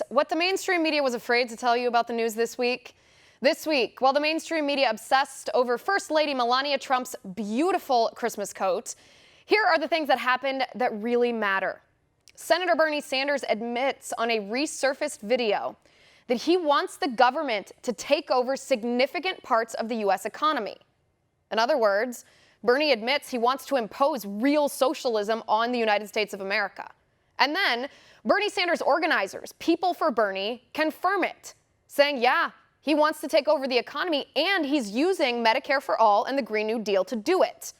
right. What the mainstream media was afraid to tell you about the news this week? This week, while the mainstream media obsessed over First Lady Melania Trump's beautiful Christmas coat, here are the things that happened that really matter. Senator Bernie Sanders admits on a resurfaced video that he wants the government to take over significant parts of the U.S. economy. In other words, Bernie admits he wants to impose real socialism on the United States of America. And then Bernie Sanders organizers, People for Bernie, confirm it, saying, yeah, he wants to take over the economy and he's using Medicare for All and the Green New Deal to do it.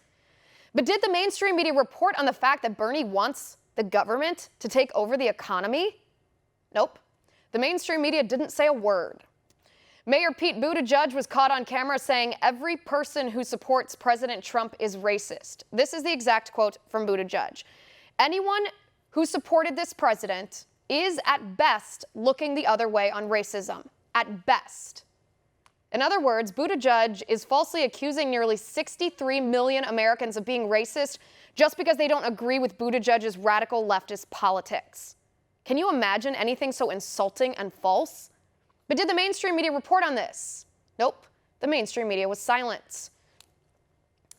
But did the mainstream media report on the fact that Bernie wants the government to take over the economy? Nope. The mainstream media didn't say a word. Mayor Pete Buttigieg was caught on camera saying every person who supports President Trump is racist. This is the exact quote from Buttigieg. Anyone who supported this president is at best looking the other way on racism. At best. In other words, Buttigieg is falsely accusing nearly 63 million Americans of being racist just because they don't agree with Buttigieg's radical leftist politics. Can you imagine anything so insulting and false? But did the mainstream media report on this? Nope. The mainstream media was silent.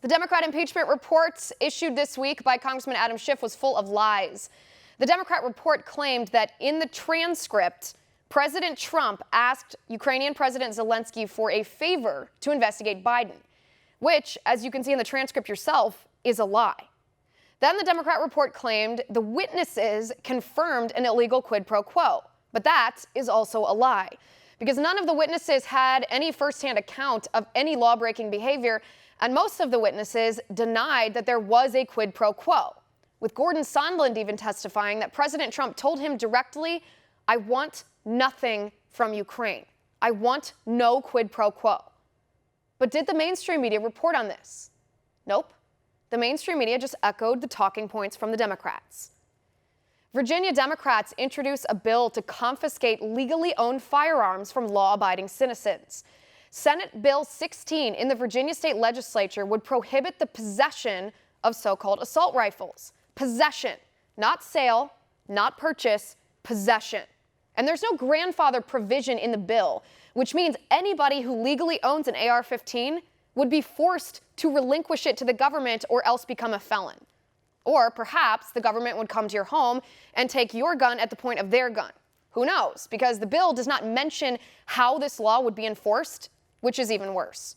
The Democrat impeachment report issued this week by Congressman Adam Schiff was full of lies. The Democrat report claimed that in the transcript, President Trump asked Ukrainian President Zelensky for a favor to investigate Biden, which, as you can see in the transcript yourself, is a lie. Then the Democrat report claimed the witnesses confirmed an illegal quid pro quo, but that is also a lie, because none of the witnesses had any firsthand account of any law-breaking behavior, and most of the witnesses denied that there was a quid pro quo, with Gordon Sondland even testifying that President Trump told him directly, I want nothing from Ukraine. I want no quid pro quo. But did the mainstream media report on this? Nope. The mainstream media just echoed the talking points from the Democrats. Virginia Democrats introduced a bill to confiscate legally owned firearms from law-abiding citizens. Senate Bill 16 in the Virginia State Legislature would prohibit the possession of so-called assault rifles. Possession, not sale, not purchase, possession. And there's no grandfather provision in the bill, which means anybody who legally owns an AR-15 would be forced to relinquish it to the government or else become a felon. Or perhaps the government would come to your home and take your gun at the point of their gun. Who knows? Because the bill does not mention how this law would be enforced, which is even worse.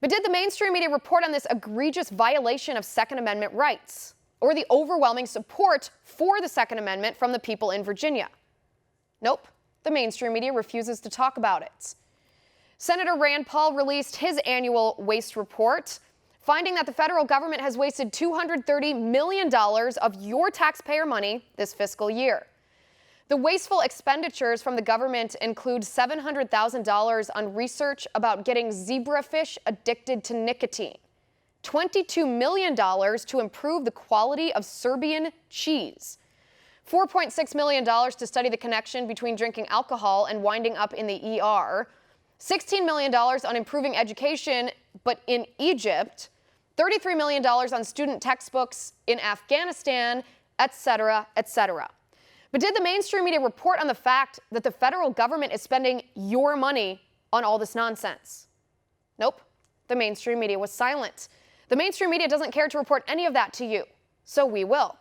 But did the mainstream media report on this egregious violation of Second Amendment rights, or the overwhelming support for the Second Amendment from the people in Virginia? Nope. The mainstream media refuses to talk about it. Senator Rand Paul released his annual waste report, finding that the federal government has wasted $230 million of your taxpayer money this fiscal year. The wasteful expenditures from the government include $700,000 on research about getting zebrafish addicted to nicotine, $22 million to improve the quality of Serbian cheese, $4.6 million to study the connection between drinking alcohol and winding up in the ER, $16 million on improving education, but in Egypt, $33 million on student textbooks in Afghanistan, etc., etc. But did the mainstream media report on the fact that the federal government is spending your money on all this nonsense? Nope. The mainstream media was silent. The mainstream media doesn't care to report any of that to you, so we will.